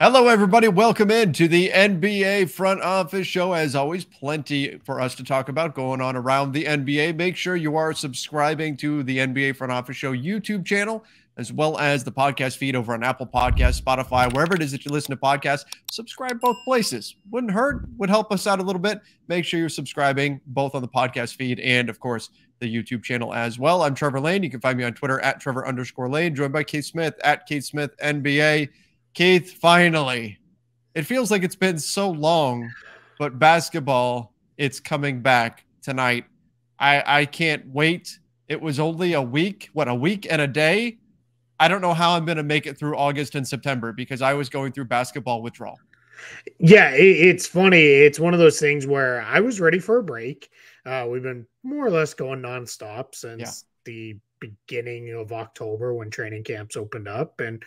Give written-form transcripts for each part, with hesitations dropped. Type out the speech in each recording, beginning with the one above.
Hello, everybody. Welcome into the NBA Front Office Show. As always, plenty for us to talk about going on around the NBA. Make sure you are subscribing to the NBA Front Office Show YouTube channel, as well as the podcast feed over on Apple Podcasts, Spotify, wherever it is that you listen to podcasts. Subscribe both places. Wouldn't hurt, would help us out a little bit. Make sure you're subscribing both on the podcast feed and, of course, the YouTube channel as well. I'm Trevor Lane. You can find me on Twitter at Trevor_Lane, joined by Keith Smith at Keith Smith NBA. Keith, finally, it feels like it's been so long, but basketball, it's coming back tonight. I can't wait. It was only a week and a day. I don't know how I'm going to make it through August and September because I was going through basketball withdrawal. Yeah, it's funny. It's one of those things where I was ready for a break. We've been more or less going nonstop since the beginning of October when training camps opened up, and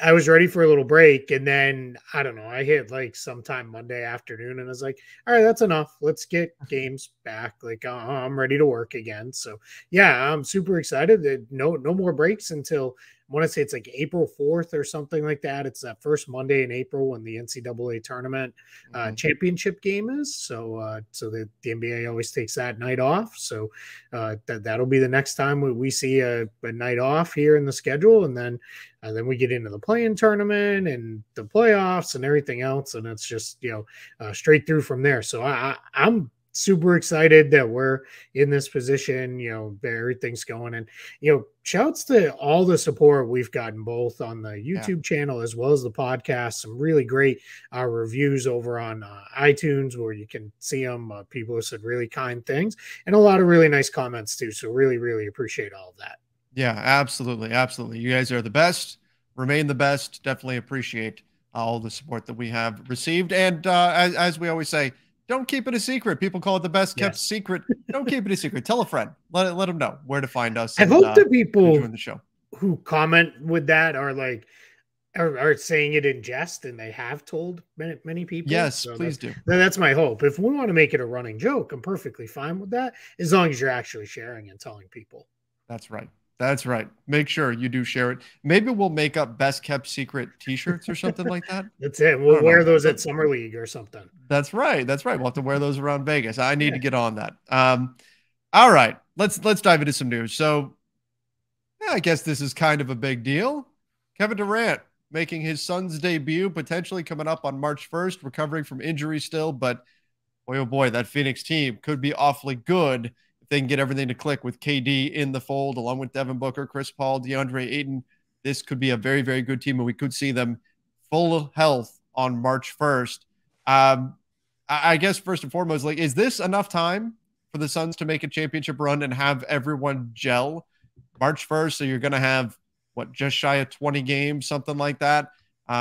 I was ready for a little break. And then I don't know, I hit like sometime Monday afternoon, and I was like, all right, that's enough. Let's get games back. Like I'm ready to work again. So yeah, I'm super excited that no more breaks until I want to say it's like April 4th or something like that. It's that first Monday in April when the NCAA tournament championship game is. So the NBA always takes that night off. So that'll be the next time we see a night off here in the schedule. And then we get into the play-in tournament and the playoffs and everything else. And it's just, straight through from there. So I'm super excited that we're in this position, everything's going. And, shouts to all the support we've gotten both on the YouTube channel as well as the podcast. Some really great reviews over on iTunes where you can see them. People have said really kind things and a lot of really nice comments too. So really, really appreciate all of that. Yeah, absolutely. Absolutely. You guys are the best. Remain the best. Definitely appreciate all the support that we have received. And as we always say, don't keep it a secret. People call it the best kept secret. Don't keep it a secret. Tell a friend. Let them know where to find us. I hope the people join the show who comment with that are like are saying it in jest, and they have told many people. Yes, so please do. That's my hope. If we want to make it a running joke, I'm perfectly fine with that, as long as you're actually sharing and telling people. That's right. That's right. Make sure you do share it. Maybe we'll make up best kept secret t-shirts or something like that. That's it. We'll wear those at Summer League or something. That's right. That's right. We'll have to wear those around Vegas. I need to get on that. All right. Let's dive into some news. So I guess this is kind of a big deal. Kevin Durant making his son's debut, potentially coming up on March 1st, recovering from injury still. But boy, oh boy, that Phoenix team could be awfully good. They can get everything to click with KD in the fold, along with Devin Booker, Chris Paul, DeAndre Ayton. This could be a very, very good team, and we could see them full health on March 1st. I guess first and foremost, like, is this enough time for the Suns to make a championship run and have everyone gel March 1st? So you're going to have, just shy of 20 games, something like that,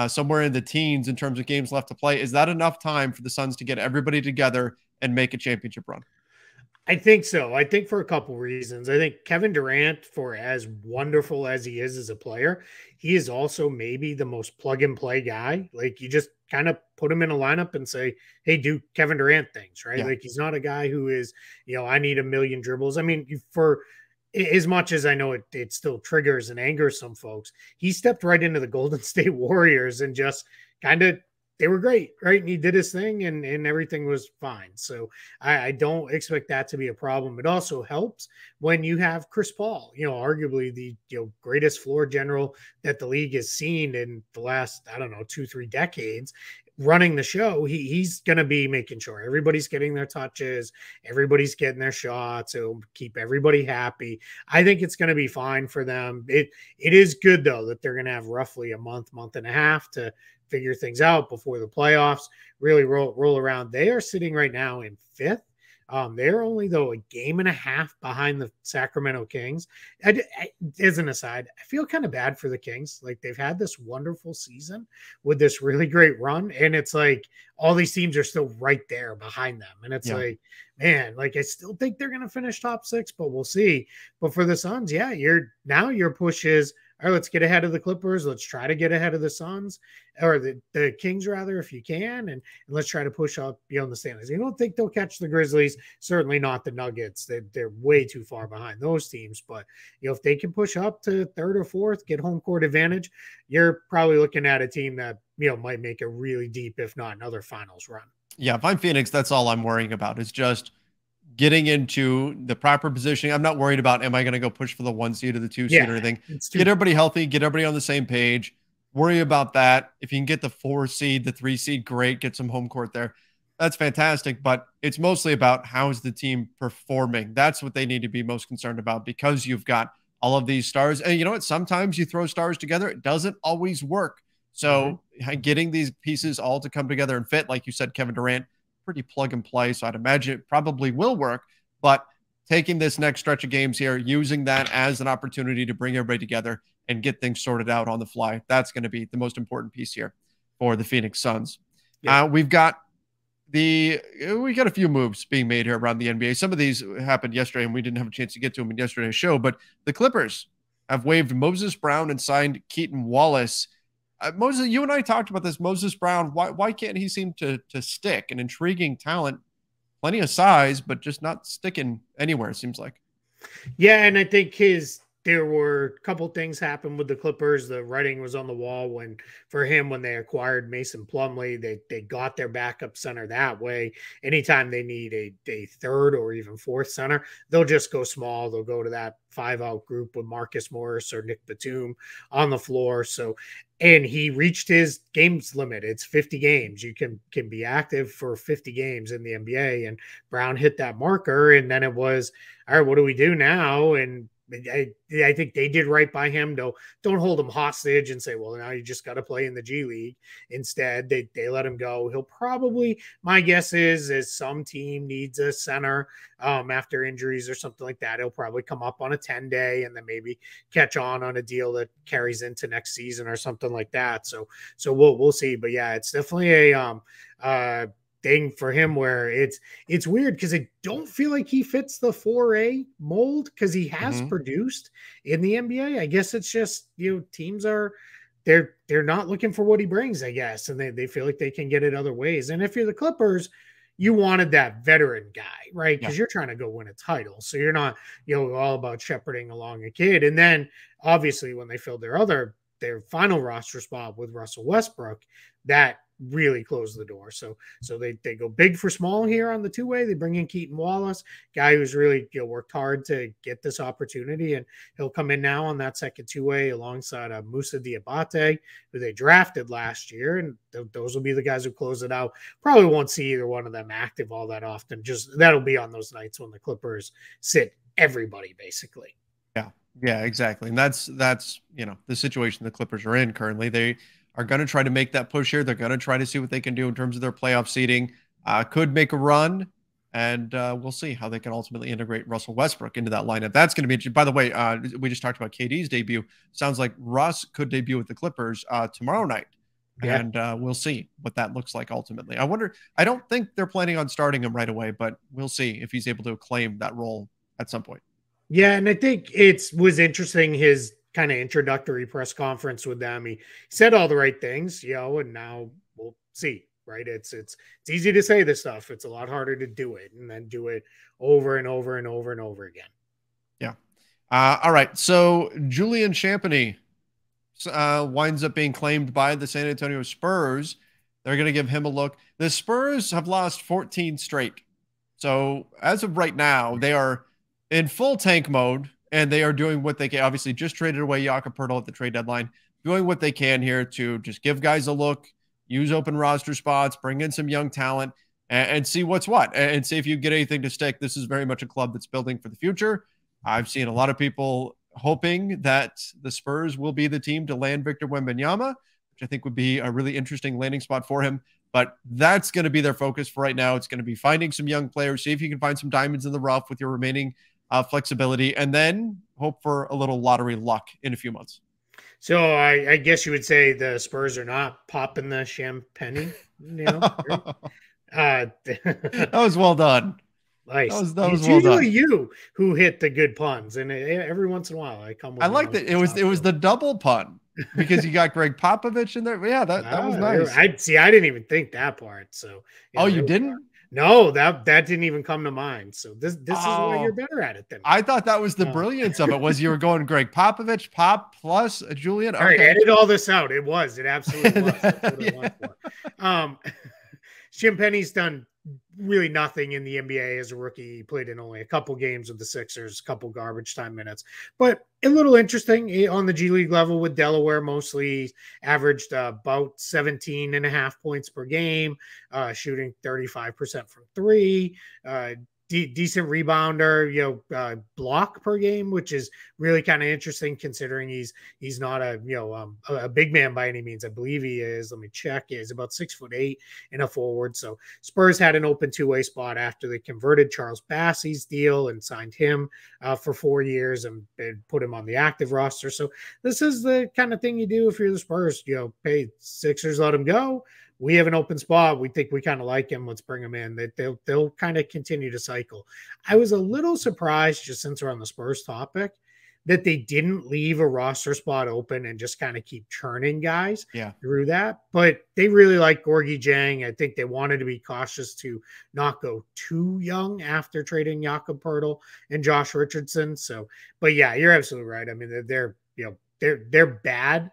somewhere in the teens in terms of games left to play. Is that enough time for the Suns to get everybody together and make a championship run? I think so. I think for a couple reasons. I think Kevin Durant, for as wonderful as he is as a player, he is also maybe the most plug and play guy. Like, you just kind of put him in a lineup and say, hey, do Kevin Durant things, right? Like, he's not a guy who is, I need a million dribbles. I mean, for as much as I know it still triggers and angers some folks, he stepped right into the Golden State Warriors and just kind of, they were great, right? And he did his thing and everything was fine. So I don't expect that to be a problem. It also helps when you have Chris Paul, arguably the greatest floor general that the league has seen in the last, 2-3 decades, running the show. He's going to be making sure everybody's getting their touches, everybody's getting their shots. It'll keep everybody happy. I think it's going to be fine for them. It is good though that they're going to have roughly a month and a half to figure things out before the playoffs really roll around. They are sitting right now in 5th. They're only, though, a game and a half behind the Sacramento Kings. As an aside, I feel kind of bad for the Kings. Like, they've had this wonderful season with this really great run, and it's like all these teams are still right there behind them. And it's like, man, like, I still think they're going to finish top 6, but we'll see. But for the Suns, your push is, all right, let's get ahead of the Clippers. Let's try to get ahead of the Suns, or the Kings, rather, if you can. And let's try to push up beyond the standings. You don't think they'll catch the Grizzlies, certainly not the Nuggets. They're way too far behind those teams. But, if they can push up to 3rd or 4th, get home court advantage, you're probably looking at a team that might make a really deep, if not another finals run. Yeah, if I'm Phoenix, that's all I'm worrying about is just getting into the proper positioning. I'm not worried about, am I going to go push for the 1 seed or the 2 seed or Yeah, anything. it's Get too. everybody healthy, get everybody on the same page. Worry about that. If you can get the 4 seed, the 3 seed, great. Get some home court there. That's fantastic. But it's mostly about how is the team performing. That's what they need to be most concerned about because you've got all of these stars. And you know what? Sometimes you throw stars together, it doesn't always work. So getting these pieces all to come together and fit, like you said, Kevin Durant, pretty plug and play. So I'd imagine it probably will work. But taking this next stretch of games here, using that as an opportunity to bring everybody together and get things sorted out on the fly, that's going to be the most important piece here for the Phoenix Suns. Yep. We got a few moves being made here around the NBA. Some of these happened yesterday, and we didn't have a chance to get to them in yesterday's show. But the Clippers have waived Moses Brown and signed Keaton Wallace. Moses, you and I talked about this. Moses Brown, why can't he seem to stick? An intriguing talent, plenty of size, but just not sticking anywhere, it seems like. Yeah, and I think there were a couple things happened with the Clippers. The writing was on the wall when they acquired Mason Plumlee. They got their backup center that way. Anytime they need a third or even fourth center, they'll just go small. They'll go to that 5-out group with Marcus Morris or Nick Batum on the floor. So, and he reached his games limit. It's 50 games. You can be active for 50 games in the NBA. And Brown hit that marker. And then it was, all right, what do we do now? And I think they did right by him. Don't hold him hostage and say, well, now you just got to play in the G League. Instead, they let him go. He'll probably, my guess is some team needs a center after injuries or something like that. He'll probably come up on a 10-day and then maybe catch on a deal that carries into next season or something like that. So we'll see. But yeah, it's definitely a thing for him where it's weird because I don't feel like he fits the 4A mold because he has produced in the NBA. I guess it's just, teams are they're not looking for what he brings, I guess, and they feel like they can get it other ways. And if you're the Clippers, you wanted that veteran guy, right? Because you're trying to go win a title. So you're not, all about shepherding along a kid. And then obviously when they filled their final roster spot with Russell Westbrook, that really close the door. So they go big for small here on the 2-way. They bring in Keaton Wallace, guy who's really worked hard to get this opportunity, and he'll come in now on that second 2-way alongside Moussa Diabate, who they drafted last year, and those will be the guys who close it out. Probably won't see either one of them active all that often. Just that'll be on those nights when the Clippers sit everybody basically. Yeah, exactly. And that's the situation the Clippers are in currently. They are going to try to make that push here. They're going to try to see what they can do in terms of their playoff seeding. Could make a run, and we'll see how they can ultimately integrate Russell Westbrook into that lineup. That's going to be interesting. By the way, we just talked about KD's debut. Sounds like Russ could debut with the Clippers tomorrow night, and we'll see what that looks like ultimately. I don't think they're planning on starting him right away, but we'll see if he's able to claim that role at some point. Yeah, and I think it was interesting his kind of introductory press conference with them. He said all the right things, and now we'll see, right? It's easy to say this stuff. It's a lot harder to do it and then do it over and over and over and over again. Yeah. All right. So Julian Champagny winds up being claimed by the San Antonio Spurs. They're going to give him a look. The Spurs have lost 14 straight. So as of right now, they are in full tank mode, and they are doing what they can. Obviously, just traded away Jakob Poeltl at the trade deadline, doing what they can here to just give guys a look, use open roster spots, bring in some young talent, and see what's what, and see if you get anything to stick. This is very much a club that's building for the future. I've seen a lot of people hoping that the Spurs will be the team to land Victor Wembanyama, which I think would be a really interesting landing spot for him. But that's going to be their focus for right now. It's going to be finding some young players, see if you can find some diamonds in the rough with your remaining flexibility, and then hope for a little lottery luck in a few months. So I guess you would say the Spurs are not popping the champagne. That was well done. Nice. That was it's well usually done. You who hit the good puns, and every once in a while I come with. I like that. It was the double pun because you got Greg Popovich in there. Yeah, that was nice. I didn't even think that part. So you didn't? No, that didn't even come to mind. So this is why you're Oh, better at it than me. I thought that was the brilliance of it. Was you were going Greg Popovich, Pop plus Julian? All right, Okay. edit all this out. It absolutely was. That's what I Yeah. went for. Shinpenny's done really nothing in the NBA as a rookie. He played in only a couple games with the Sixers, a couple garbage time minutes, but a little interesting on the G League level with Delaware. Mostly averaged about 17 and a half points per game, shooting 35% from three, decent rebounder, block per game, which is really kind of interesting considering he's not a big man by any means. I believe he is. Let me check. He's about 6'8" and a forward. So Spurs had an open two-way spot after they converted Charles Bassey's deal and signed him for 4 years and put him on the active roster. So this is the kind of thing you do if you're the Spurs. Pay Sixers, let him go. We have an open spot. We think we kind of like him. Let's bring him in. They'll kind of continue to cycle. I was a little surprised, just since we're on the Spurs topic, that they didn't leave a roster spot open and just kind of keep churning guys through that. But they really like Gorgie Jang. I think they wanted to be cautious to not go too young after trading Jakob Poeltl and Josh Richardson. So, but yeah, you're absolutely right. I mean, they're bad.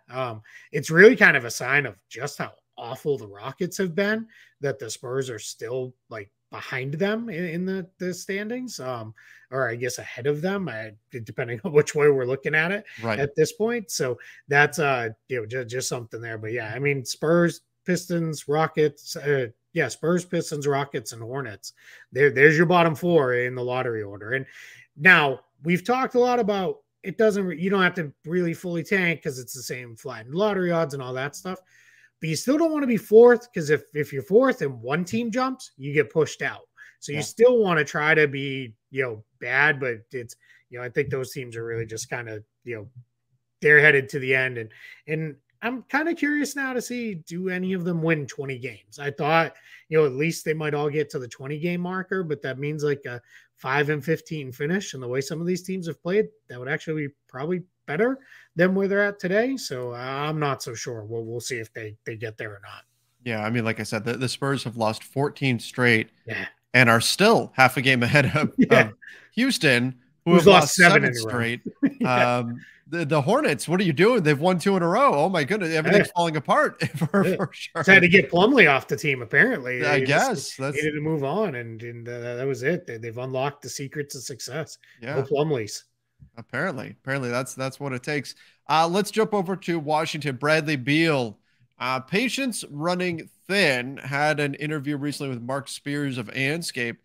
It's really kind of a sign of just how awful the Rockets have been that the Spurs are still like behind them in the standings, or I guess ahead of them, depending on which way we're looking at it at this point. So that's just something there. But yeah, I mean, Spurs, Pistons, Rockets, Spurs, Pistons, Rockets, and Hornets. There's your bottom four in the lottery order. And now we've talked a lot about you don't have to really fully tank because it's the same flattened lottery odds and all that stuff. But you still don't want to be fourth because if you're fourth and one team jumps, you get pushed out. So you still want to try to be, bad, but it's, I think those teams are really just kind of, they're headed to the end. And I'm kind of curious now to see, do any of them win 20 games? I thought, at least they might all get to the 20 game marker, but that means like a 5-15 finish. And the way some of these teams have played, that would actually be probably better than where they're at today. So I'm not so sure. We'll see if they get there or not. Yeah, I mean, like I said, the Spurs have lost 14 straight and are still half a game ahead of Houston, who's have lost seven straight. The Hornets, what are you doing? They've won 2 in a row. Oh my goodness, everything's falling apart for sure. Had to get Plumlee off the team, apparently. I guess that's needed to move on, and that was it. They've unlocked the secrets of success. Yeah, no Plumlees. Apparently that's what it takes. Let's jump over to Washington. Bradley Beal, patience running thin, had an interview recently with Mark Spears of Anscape.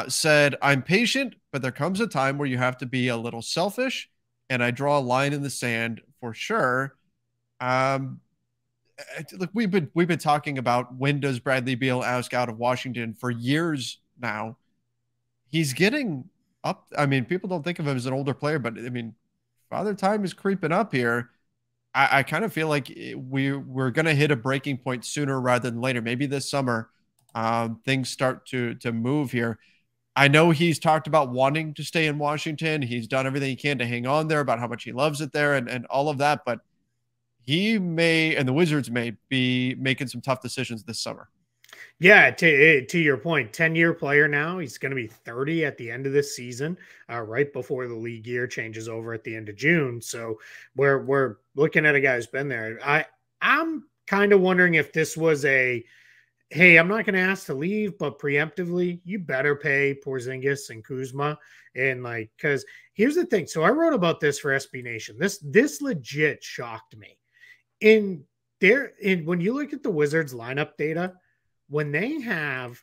Said, "I'm patient, but there comes a time where you have to be a little selfish, and I draw a line in the sand for sure." Look, we've been talking about when does Bradley Beal ask out of Washington for years now. He's getting up. I mean, people don't think of him as an older player, but I mean, Father Time is creeping up here. I kind of feel like we're going to hit a breaking point sooner rather than later. Maybe this summer, things start to move here. I know he's talked about wanting to stay in Washington. He's done everything he can to hang on there, about how much he loves it there and all of that. But he may, and the Wizards may be making some tough decisions this summer. Yeah, to your point, 10-year player now. He's going to be 30 at the end of this season, right before the league year changes over at the end of June. So we're looking at a guy who's been there. I'm kind of wondering if this was a, hey, I'm not going to ask to leave, but preemptively, you better pay Porzingis and Kuzma. And like, because here's the thing. So I wrote about this for SB Nation. This legit shocked me. When you look at the Wizards lineup data, when they have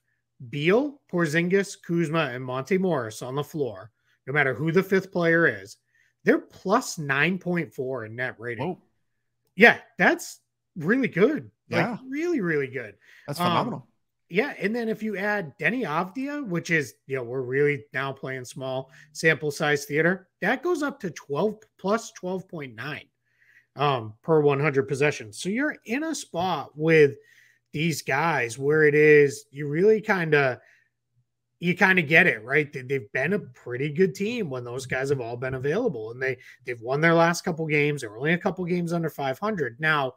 Beal, Porzingis, Kuzma, and Monte Morris on the floor, no matter who the fifth player is, they're plus 9.4 in net rating. Whoa. Yeah, that's really good. Yeah. Like really, really good. That's phenomenal. Yeah, and then if you add Denny Avdia, which is, we're really now playing small sample size theater, that goes up to 12 plus 12.9 per 100 possessions. So you're in a spot with these guys where it is, you really kind of get it, right? They've been a pretty good team when those guys have all been available, and they've won their last couple games. They're only a couple games under 500. Now,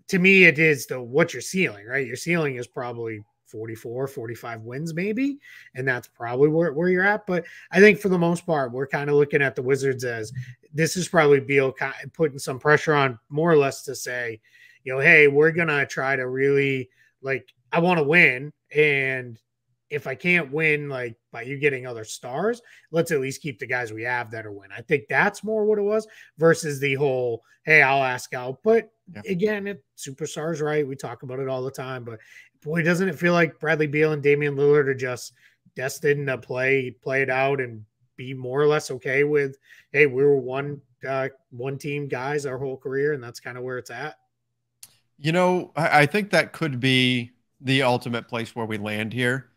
to me, it is what's your ceiling, right? Your ceiling is probably 44, 45 wins maybe. And that's probably where you're at. But I think for the most part, we're kind of looking at the Wizards as this is probably Beal putting some pressure on more or less to say, hey, we're going to try to really I want to win. And if I can't win, by you getting other stars, let's at least keep the guys we have that are win. I think that's more what it was versus the whole, hey, I'll ask out. But again, superstars, right? We talk about it all the time, but boy, doesn't it feel like Bradley Beal and Damian Lillard are just destined to play it out and be more or less okay with, hey, we were one team guys our whole career, and that's kind of where it's at. I think that could be the ultimate place where we land here.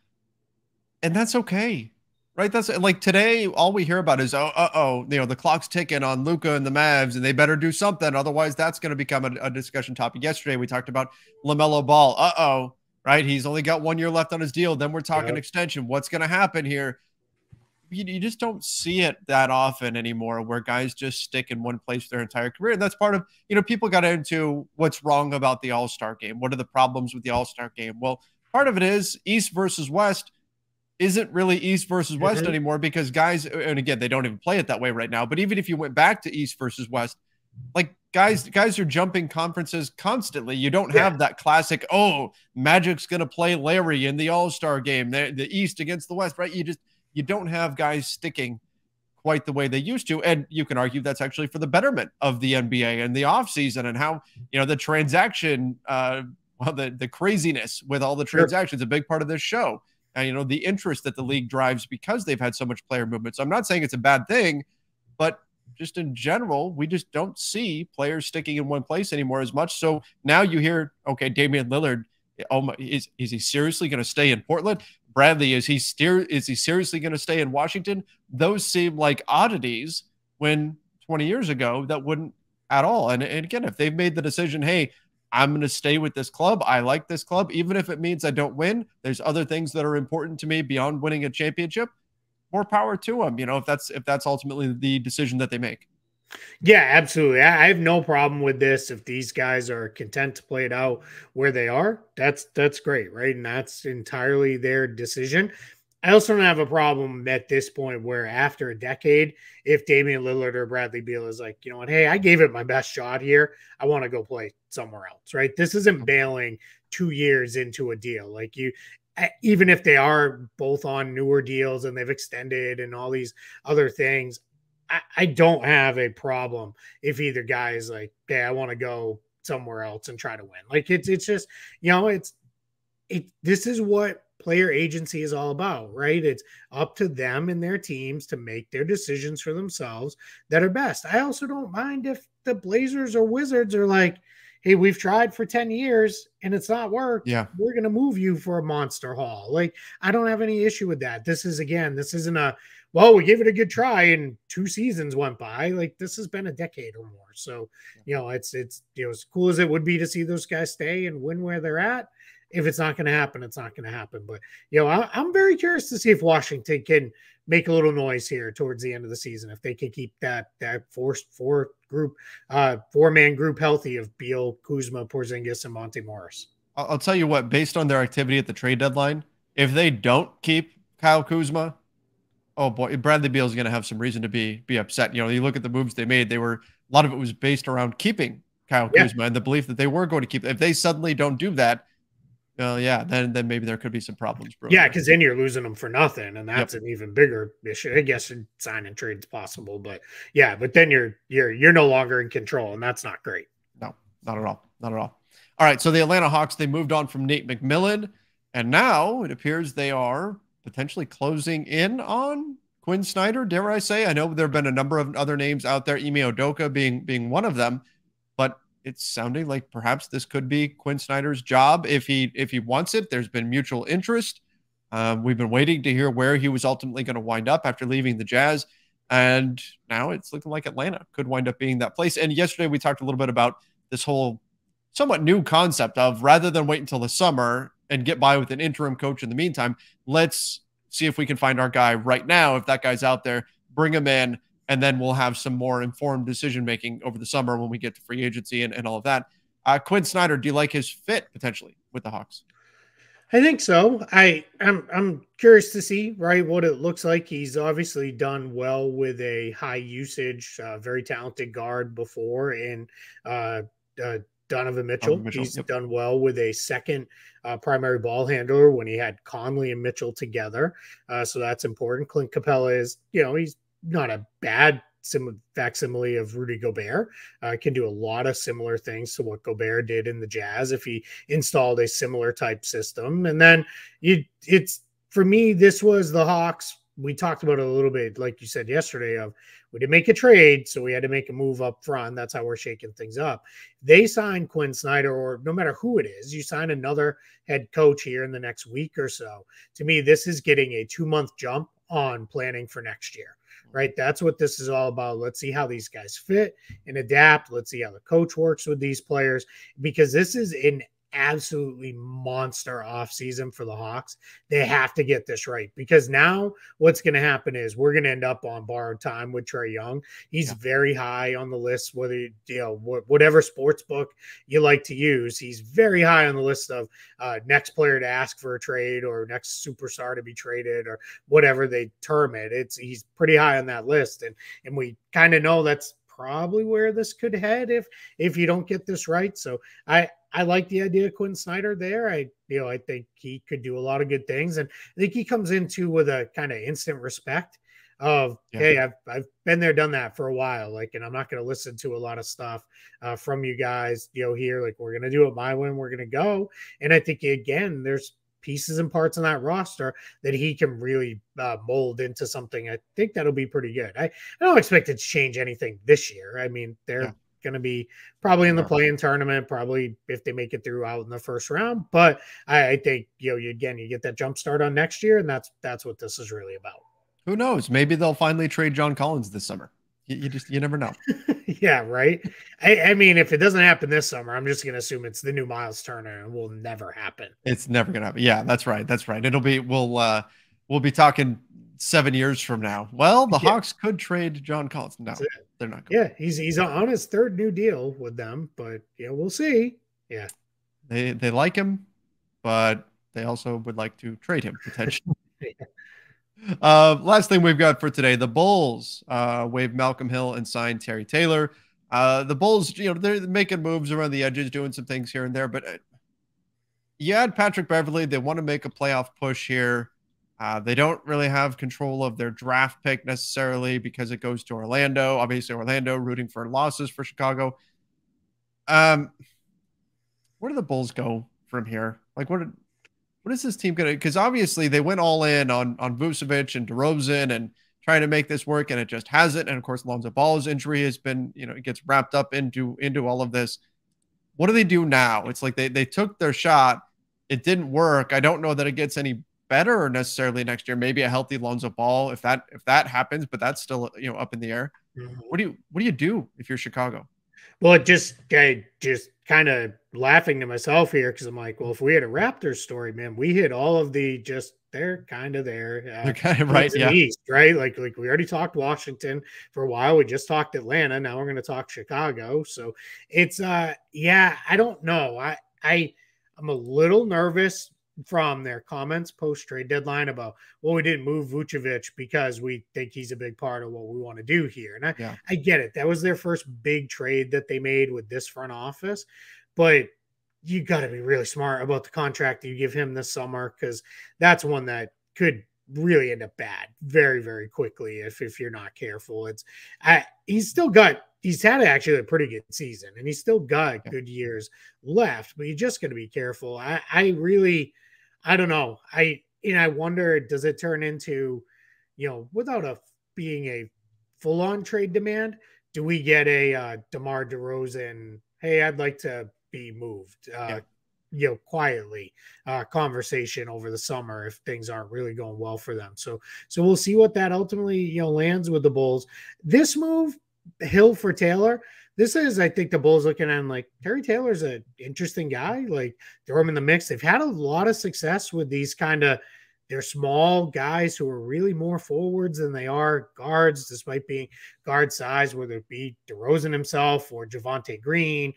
And that's okay, right? That's like today, all we hear about is, the clock's ticking on Luka and the Mavs, and they better do something. Otherwise, that's going to become a discussion topic. Yesterday, we talked about LaMelo Ball. Right? He's only got 1 year left on his deal. Then we're talking extension. What's going to happen here? You just don't see it that often anymore where guys just stick in one place their entire career. And that's part of, people got into what's wrong about the All-Star game. What are the problems with the All-Star game? Well, part of it is East versus West isn't really East versus West anymore because guys, and again, they don't even play it that way right now, but even if you went back to East versus West, guys are jumping conferences constantly. You don't have that classic, Magic's going to play Larry in the All-Star game, the East against the West, right? You don't have guys sticking quite the way they used to. And you can argue that's actually for the betterment of the NBA and the offseason and how, the transaction, the craziness with all the transactions, a big part of this show. And, the interest that the league drives because they've had so much player movement. So I'm not saying it's a bad thing, but just in general, we just don't see players sticking in one place anymore as much. So now you hear, okay, Damian Lillard, is he seriously going to stay in Portland? Bradley, is he seriously going to stay in Washington? Those seem like oddities when 20 years ago that wouldn't at all. And again, if they've made the decision, hey, I'm going to stay with this club. I like this club. Even if it means I don't win, there's other things that are important to me beyond winning a championship. More power to them, if that's ultimately the decision that they make. Yeah, absolutely. I have no problem with this. If these guys are content to play it out where they are, that's great, right? And that's entirely their decision. I also don't have a problem at this point where after a decade, if Damian Lillard or Bradley Beal is like, hey, I gave it my best shot here. I want to go play somewhere else, right? This isn't bailing 2 years into a deal. Even if they are both on newer deals and they've extended and all these other things, I don't have a problem if either guy is like, hey, I want to go somewhere else and try to win. It's just, this is what player agency is all about, right? It's up to them and their teams to make their decisions for themselves that are best. I also don't mind if the Blazers or Wizards are like, hey, we've tried for 10 years and it's not worked. Yeah. We're going to move you for a monster haul. I don't have any issue with that. This isn't we gave it a good try and 2 seasons went by. This has been a decade or more. So, it's as cool as it would be to see those guys stay and win where they're at. If it's not going to happen, it's not going to happen. But, I'm very curious to see if Washington can make a little noise here towards the end of the season. If they can keep that four-man group healthy of Beal, Kuzma, Porzingis, and Monte Morris. I'll tell you what, based on their activity at the trade deadline, if they don't keep Kyle Kuzma, oh boy, Bradley Beal is going to have some reason to be upset. You look at the moves they made, a lot of it was based around keeping Kyle Kuzma and the belief that they were going to keep. If they suddenly don't do that, then maybe there could be some problems, bro. Yeah, because then you're losing them for nothing, and that's an even bigger issue. I guess sign and trade's possible, but then you're no longer in control, and that's not great. No, not at all. Not at all. All right, so the Atlanta Hawks, they moved on from Nate McMillan, and now it appears they are potentially closing in on Quin Snyder, dare I say. I know there have been a number of other names out there, Ime Udoka being one of them, but it's sounding like perhaps this could be Quin Snyder's job if he wants it. There's been mutual interest. We've been waiting to hear where he was ultimately going to wind up after leaving the Jazz. And now it's looking like Atlanta could wind up being that place. And yesterday we talked a little bit about this whole somewhat new concept of rather than wait until the summer and get by with an interim coach in the meantime, let's see if we can find our guy right now. If that guy's out there, bring him in, and then we'll have some more informed decision-making over the summer when we get to free agency and all of that. Quin Snyder, do you like his fit potentially with the Hawks? I think so. I'm curious to see right what it looks like. He's obviously done well with a high usage, very talented guard before, and uh, uh, Donovan Mitchell. Mitchell. He's Yep. done well with a second primary ball handler when he had Conley and Mitchell together. So that's important. Clint Capella is, he's not a bad facsimile of Rudy Gobert. Can do a lot of similar things to what Gobert did in the Jazz if he installed a similar type system. And then it's for me, this was the Hawks. We talked about it a little bit, like you said yesterday, of we didn't make a trade, so we had to make a move up front. That's how we're shaking things up. They signed Quin Snyder, or no matter who it is, you sign another head coach here in the next week or so. To me, this is getting a 2-month jump on planning for next year. Right. That's what this is all about. Let's see how these guys fit and adapt. Let's see how the coach works with these players, because this is an absolutely monster offseason for the Hawks. They have to get this right, because now what's going to happen is we're going to end up on borrowed time with Trae Young. He's very high on the list, whether whatever sports book you like to use, he's very high on the list of next player to ask for a trade or next superstar to be traded or whatever they term it. He's pretty high on that list, and we kind of know that's probably where this could head if you don't get this right. So I like the idea of Quin Snyder there. I think he could do a lot of good things, and I think he comes into with a kind of instant respect of, hey, I've been there, done that for a while. And I'm not going to listen to a lot of stuff from you guys, here. We're going to do it my way, and we're going to go. And I think again, there's pieces and parts on that roster that he can really mold into something. I think that'll be pretty good. I don't expect it to change anything this year. I mean, they're going to be probably in the play-in tournament, probably if they make it through out in the first round. But I think, you get that jump start on next year, and that's what this is really about. Who knows? Maybe they'll finally trade John Collins this summer. You never know. Yeah, right. I mean, if it doesn't happen this summer, I'm just going to assume it's the new Miles Turner and will never happen. It's never going to happen. Yeah, that's right. That's right. We'll be talking 7 years from now. Well, the Hawks could trade John Collins. No, they're not going. Yeah, he's on his third new deal with them, but we'll see. Yeah. They like him, but they also would like to trade him potentially. Last thing we've got for today, the Bulls waived Malcolm Hill and signed Terry Taylor. The Bulls, they're making moves around the edges, doing some things here and there, but you add Patrick Beverley. They want to make a playoff push here. They don't really have control of their draft pick necessarily because it goes to Orlando. Obviously, Orlando rooting for losses for Chicago. Where do the Bulls go from here? What is this team going to? Because obviously they went all in on Vucevic and DeRozan and trying to make this work, and it just hasn't. And of course, Lonzo Ball's injury has been, it gets wrapped up into all of this. What do they do now? It's like they took their shot. It didn't work. I don't know that it gets any better necessarily next year. Maybe a healthy Lonzo Ball if that happens, but that's still up in the air. Mm-hmm. What do you do if you're Chicago? Well, I just kind of laughing to myself here because I'm like, well, if we had a Raptors story, man, we hit all of they're kind of there. They're kind of right, yeah. East, right? Like we already talked Washington for a while. We just talked Atlanta. Now we're going to talk Chicago. So it's I don't know. I'm a little nervous from their comments post trade deadline about, well, we didn't move Vucevic because we think he's a big part of what we want to do here. And I get it. That was their first big trade that they made with this front office, but you got to be really smart about the contract that you give him this summer, because that's one that could really end up bad very, very quickly if you're not careful. He's had actually a pretty good season, and he's still got good years left, but you're just going to be careful. I don't know. I wonder, does it turn into, without being a full-on trade demand, do we get a DeMar DeRozan, hey, I'd like to be moved, quietly conversation over the summer if things aren't really going well for them. So we'll see what that ultimately, lands with the Bulls. This move, Hill for Taylor, this is, I think the Bulls looking at him like, Terry Taylor's an interesting guy. Like, throw him in the mix. They've had a lot of success with these they're small guys who are really more forwards than they are guards, despite being guard size, whether it be DeRozan himself or Javonte Green,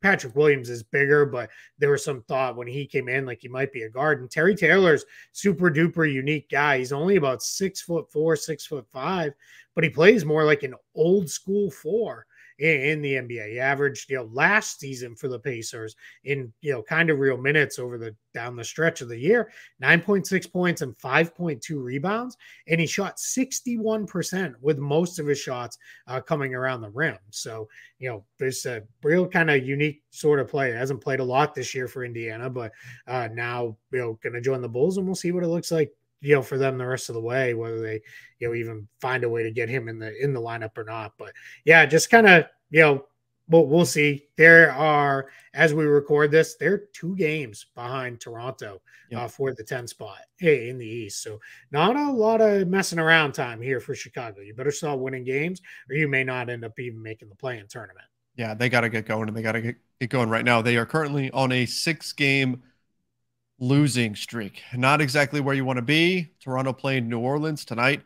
Patrick Williams is bigger, but there was some thought when he came in like he might be a guard. And Terry Taylor's super duper unique guy. He's only about 6'4", 6'5", but he plays more like an old school four in the NBA. He averaged, last season for the Pacers in, kind of real minutes over the down the stretch of the year, 9.6 points and 5.2 rebounds. And he shot 61% with most of his shots coming around the rim. So, there's a real kind of unique sort of player. Hasn't played a lot this year for Indiana, but now, going to join the Bulls, and we'll see what it looks like for them the rest of the way, whether they, even find a way to get him in the lineup or not. But yeah, just kind of, we'll see. There are, as we record this, they're 2 games behind Toronto for the 10 spot in the East. So not a lot of messing around time here for Chicago. You better start winning games, or you may not end up even making the play-in tournament. Yeah, they got to get going, and they got to get going right now. They are currently on a 6-game losing streak. Not exactly where you want to be. Toronto playing New Orleans tonight,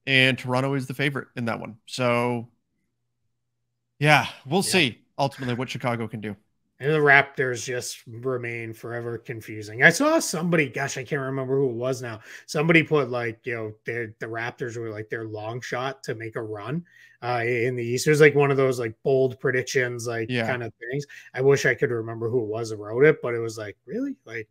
and Toronto is the favorite in that one. So yeah, we'll see ultimately what Chicago can do. And the Raptors just remain forever confusing. I saw somebody, gosh, I can't remember who it was now. Somebody put like, the Raptors were like their long shot to make a run in the East. It was like one of those like bold predictions, kind of things. I wish I could remember who it was that wrote it, but it was like, really? Like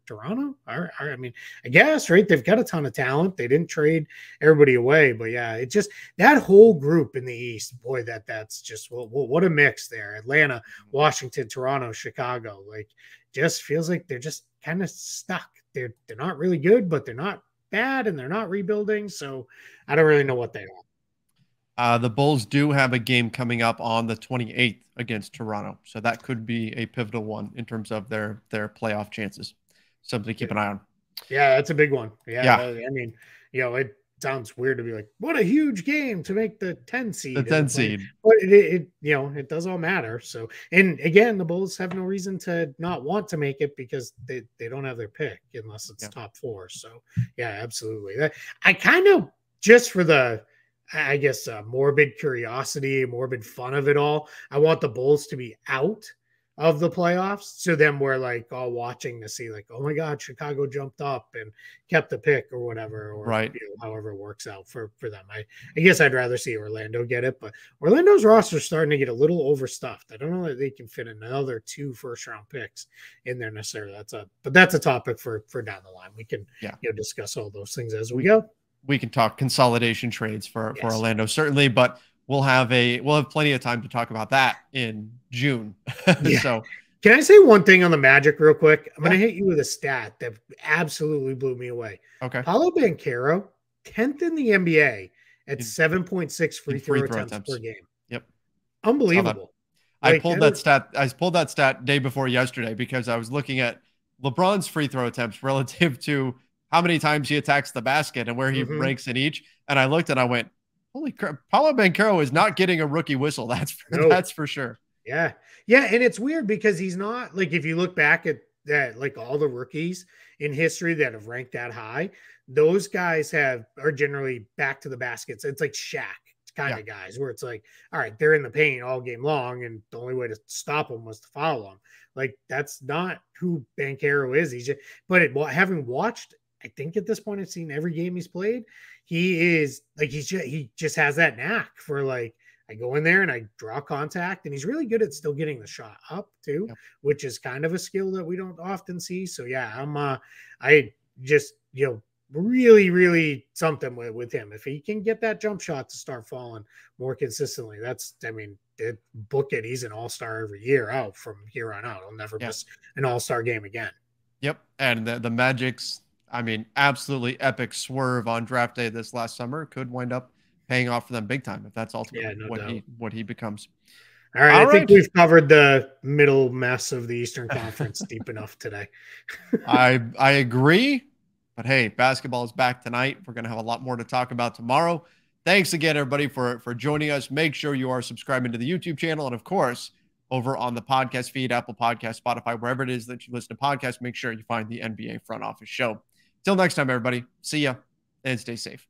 Toronto? I mean, I guess, right? They've got a ton of talent. They didn't trade everybody away, but yeah, it just, that whole group in the East, boy, that's just, what a mix there. Atlanta, Washington, Toronto, Chicago, like just feels like they're just kind of stuck. They're not really good, but they're not bad, and they're not rebuilding. So I don't really know what they are. The Bulls do have a game coming up on the 28th against Toronto. So that could be a pivotal one in terms of their playoff chances. Something to keep an eye on. Yeah, that's a big one. Yeah. I mean, it sounds weird to be like, what a huge game to make the 10 seed. The 10 seed. But it does all matter. So, and again, the Bulls have no reason to not want to make it because they don't have their pick unless it's top 4. So yeah, absolutely. I kind of, just for the, I guess, morbid curiosity, morbid fun of it all, I want the Bulls to be out of the playoffs. So then we're like all watching to see like, oh my God, Chicago jumped up and kept the pick or whatever, or however it works out for them. I guess I'd rather see Orlando get it, but Orlando's roster is starting to get a little overstuffed. I don't know that they can fit another 2 first-round picks in there necessarily. That's a topic for down the line. We can discuss all those things as we go. We can talk consolidation trades for Orlando, certainly, but we'll have plenty of time to talk about that in June. So can I say one thing on the Magic real quick? I'm going to hit you with a stat that absolutely blew me away. Okay. Paolo Banchero, 10th in the NBA at 7.6 free throw attempts per game. Yep. Unbelievable. I pulled that stat day before yesterday because I was looking at LeBron's free throw attempts relative to how many times he attacks the basket and where he ranks in each. And I looked and I went, holy crap, Paolo Banchero is not getting a rookie whistle. That's for sure. Yeah. Yeah. And it's weird because he's not, like, if you look back at that, like all the rookies in history that have ranked that high, those guys are generally back to the baskets. It's like Shaq kind of guys where it's like, all right, they're in the paint all game long, and the only way to stop them was to foul them. Like, that's not who Banchero is. Having watched, I think at this point I've seen every game he's played, he just has that knack for, like, I go in there and I draw contact, and he's really good at still getting the shot up too, which is kind of a skill that we don't often see. So yeah, I just, really, really something with him. If he can get that jump shot to start falling more consistently, book it. He's an all-star every year out from here on out. He'll never miss an all-star game again. Yep. And the Magic's, absolutely epic swerve on draft day this last summer could wind up paying off for them big time if that's ultimately what he becomes. All right. I think we've covered the middle mess of the Eastern Conference deep enough today. I agree. But hey, basketball is back tonight. We're going to have a lot more to talk about tomorrow. Thanks again, everybody, for joining us. Make sure you are subscribing to the YouTube channel. And of course, over on the podcast feed, Apple Podcast, Spotify, wherever it is that you listen to podcasts, make sure you find the NBA Front Office Show. Till next time, everybody. See ya and stay safe.